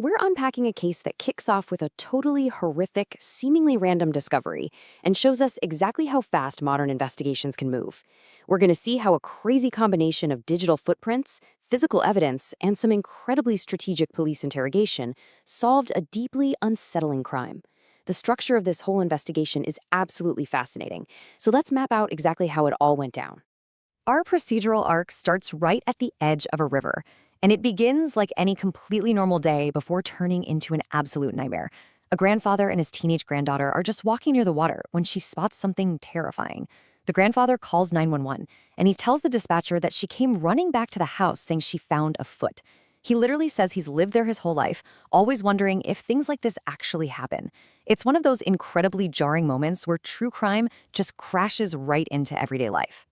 we're unpacking a case that kicks off with a totally horrific, seemingly random discovery and shows us exactly how fast modern investigations can move. We're going to see how a crazy combination of digital footprints, physical evidence, and some incredibly strategic police interrogation solved a deeply unsettling crime. The structure of this whole investigation is absolutely fascinating, so let's map out exactly how it all went down. Our procedural arc starts right at the edge of a river, and it begins like any completely normal day before turning into an absolute nightmare. A grandfather and his teenage granddaughter are just walking near the water when she spots something terrifying. The grandfather calls 911, and he tells the dispatcher that she came running back to the house saying she found a foot. He literally says he's lived there his whole life, always wondering if things like this actually happen. It's one of those incredibly jarring moments where true crime just crashes right into everyday life.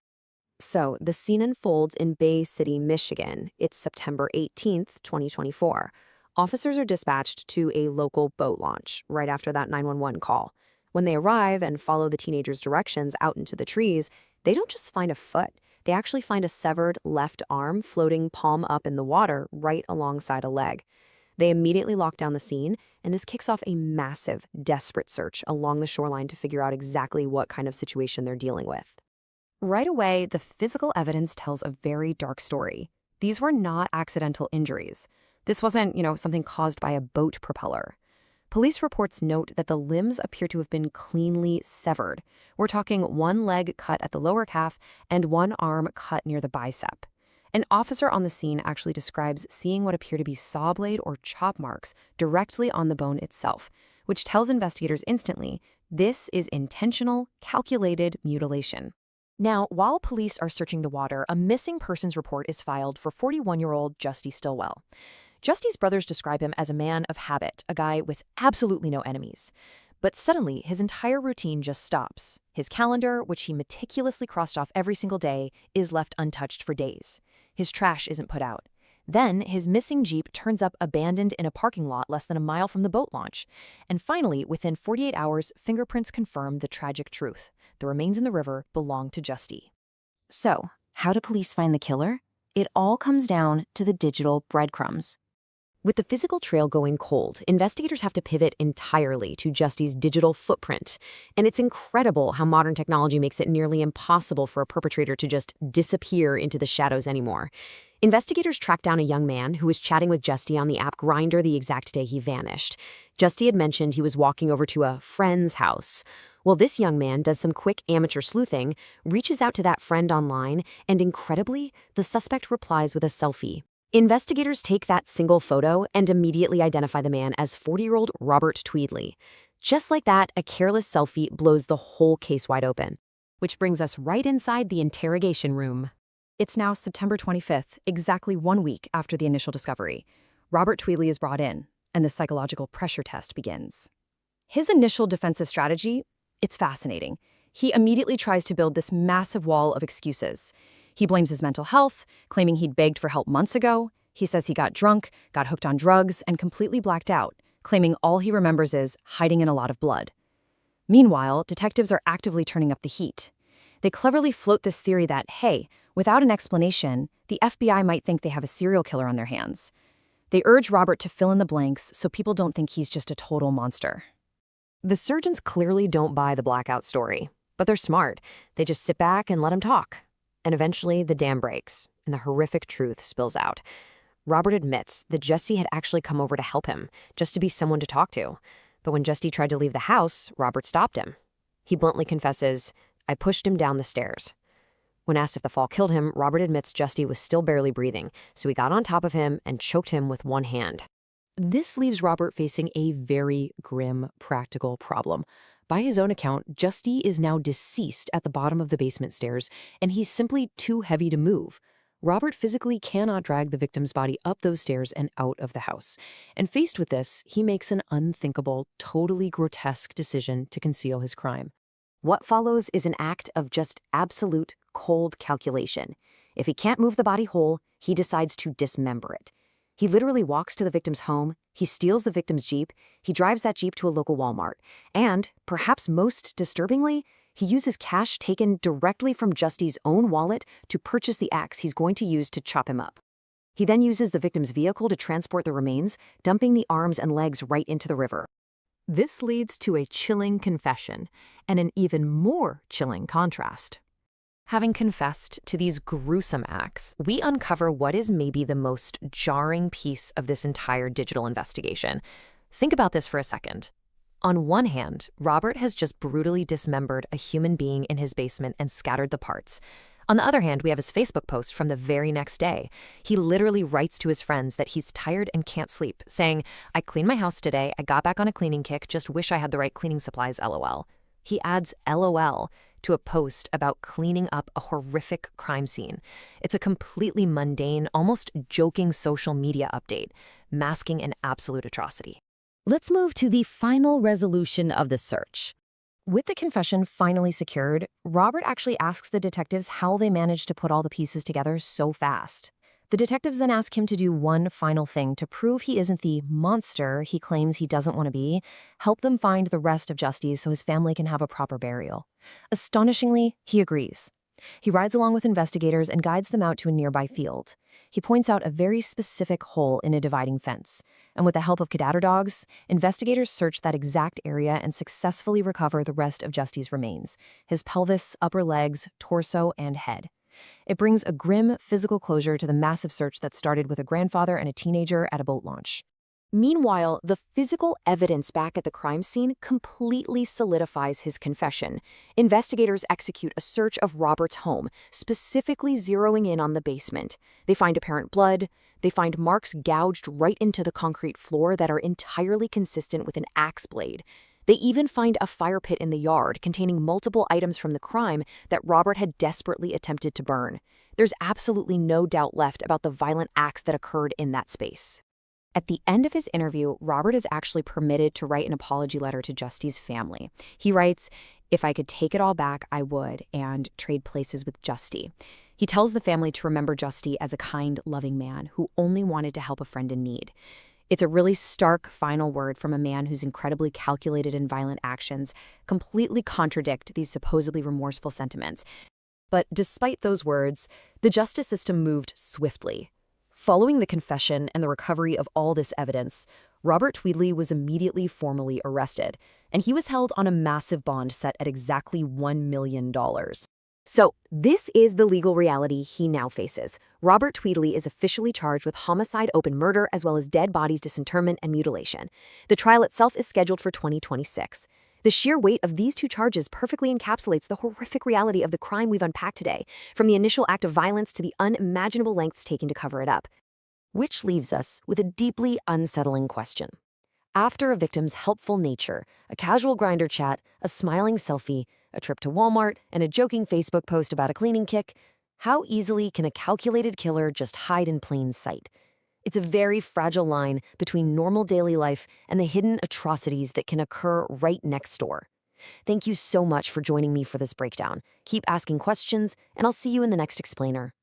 So, the scene unfolds in Bay City, Michigan. It's September 18th, 2024. Officers are dispatched to a local boat launch right after that 911 call. When they arrive and follow the teenager's directions out into the trees, they don't just find a foot. They actually find a severed left arm floating palm up in the water right alongside a leg. They immediately lock down the scene, and this kicks off a massive, desperate search along the shoreline to figure out exactly what kind of situation they're dealing with. Right away, the physical evidence tells a very dark story. These were not accidental injuries. This wasn't, something caused by a boat propeller. Police reports note that the limbs appear to have been cleanly severed. We're talking one leg cut at the lower calf and one arm cut near the bicep. An officer on the scene actually describes seeing what appear to be saw blade or chop marks directly on the bone itself, which tells investigators instantly this is intentional, calculated mutilation. Now, while police are searching the water, a missing persons report is filed for 41-year-old Justy Stillwell. Justy's brothers describe him as a man of habit, a guy with absolutely no enemies. But suddenly, his entire routine just stops. His calendar, which he meticulously crossed off every single day, is left untouched for days. His trash isn't put out. Then, his missing Jeep turns up abandoned in a parking lot less than a mile from the boat launch. And finally, within 48 hours, fingerprints confirm the tragic truth. The remains in the river belong to Justy. So, how do police find the killer? It all comes down to the digital breadcrumbs. With the physical trail going cold, investigators have to pivot entirely to Justy's digital footprint. And it's incredible how modern technology makes it nearly impossible for a perpetrator to just disappear into the shadows anymore. Investigators tracked down a young man who was chatting with Justy on the app Grindr the exact day he vanished. Justy had mentioned he was walking over to a friend's house. Well, this young man does some quick amateur sleuthing, reaches out to that friend online, and incredibly, the suspect replies with a selfie. Investigators take that single photo and immediately identify the man as 40-year-old Robert Tweedley. Just like that, a careless selfie blows the whole case wide open. Which brings us right inside the interrogation room. It's now September 25th, exactly 1 week after the initial discovery. Robert Tweedley is brought in, and the psychological pressure test begins. His initial defensive strategy, it's fascinating. He immediately tries to build this massive wall of excuses. He blames his mental health, claiming he'd begged for help months ago. He says he got drunk, got hooked on drugs, and completely blacked out, claiming all he remembers is hiding in a lot of blood. Meanwhile, detectives are actively turning up the heat. They cleverly float this theory that, hey, without an explanation, the FBI might think they have a serial killer on their hands. They urge Robert to fill in the blanks so people don't think he's just a total monster. The surgeons clearly don't buy the blackout story, but they're smart. They just sit back and let him talk. And eventually, the dam breaks, and the horrific truth spills out. Robert admits that Justy had actually come over to help him, just to be someone to talk to. But when Justy tried to leave the house, Robert stopped him. He bluntly confesses, "I pushed him down the stairs." When asked if the fall killed him, Robert admits Justy was still barely breathing, so he got on top of him and choked him with one hand. This leaves Robert facing a very grim practical problem. By his own account, Justy is now deceased at the bottom of the basement stairs, and he's simply too heavy to move. Robert physically cannot drag the victim's body up those stairs and out of the house. And faced with this, he makes an unthinkable, totally grotesque decision to conceal his crime. What follows is an act of just absolute cold calculation. If he can't move the body whole, he decides to dismember it. He literally walks to the victim's home, he steals the victim's Jeep, he drives that Jeep to a local Walmart, and, perhaps most disturbingly, he uses cash taken directly from Justy's own wallet to purchase the axe he's going to use to chop him up. He then uses the victim's vehicle to transport the remains, dumping the arms and legs right into the river. This leads to a chilling confession and an even more chilling contrast. Having confessed to these gruesome acts, we uncover what is maybe the most jarring piece of this entire digital investigation. Think about this for a second. On one hand, Robert has just brutally dismembered a human being in his basement and scattered the parts. On the other hand, we have his Facebook post from the very next day. He literally writes to his friends that he's tired and can't sleep, saying, "I cleaned my house today, I got back on a cleaning kick, just wish I had the right cleaning supplies, LOL." He adds LOL to a post about cleaning up a horrific crime scene. It's a completely mundane, almost joking social media update, masking an absolute atrocity. Let's move to the final resolution of the search. With the confession finally secured, Robert actually asks the detectives how they managed to put all the pieces together so fast. The detectives then ask him to do one final thing to prove he isn't the monster he claims he doesn't want to be, help them find the rest of Justy's so his family can have a proper burial. Astonishingly, he agrees. He rides along with investigators and guides them out to a nearby field. He points out a very specific hole in a dividing fence, and with the help of cadaver dogs, investigators search that exact area and successfully recover the rest of Justy's remains: his pelvis, upper legs, torso, and head. It brings a grim physical closure to the massive search that started with a grandfather and a teenager at a boat launch. Meanwhile, the physical evidence back at the crime scene completely solidifies his confession. Investigators execute a search of Robert's home, specifically zeroing in on the basement. They find apparent blood. They find marks gouged right into the concrete floor that are entirely consistent with an axe blade. They even find a fire pit in the yard containing multiple items from the crime that Robert had desperately attempted to burn. There's absolutely no doubt left about the violent acts that occurred in that space. At the end of his interview, Robert is actually permitted to write an apology letter to Justy's family. He writes, "If I could take it all back, I would, and trade places with Justy." He tells the family to remember Justy as a kind, loving man who only wanted to help a friend in need. It's a really stark final word from a man whose incredibly calculated and violent actions completely contradict these supposedly remorseful sentiments. But despite those words, the justice system moved swiftly. Following the confession and the recovery of all this evidence, Robert Tweedley was immediately formally arrested, and he was held on a massive bond set at exactly $1 million. So, this is the legal reality he now faces. Robert Tweedley is officially charged with homicide, open murder, as well as dead bodies disinterment and mutilation. The trial itself is scheduled for 2026. The sheer weight of these two charges perfectly encapsulates the horrific reality of the crime we've unpacked today, from the initial act of violence to the unimaginable lengths taken to cover it up. Which leaves us with a deeply unsettling question. After a victim's helpful nature, a casual Grindr chat, a smiling selfie, a trip to Walmart, and a joking Facebook post about a cleaning kick, how easily can a calculated killer just hide in plain sight? It's a very fragile line between normal daily life and the hidden atrocities that can occur right next door. Thank you so much for joining me for this breakdown. Keep asking questions, and I'll see you in the next explainer.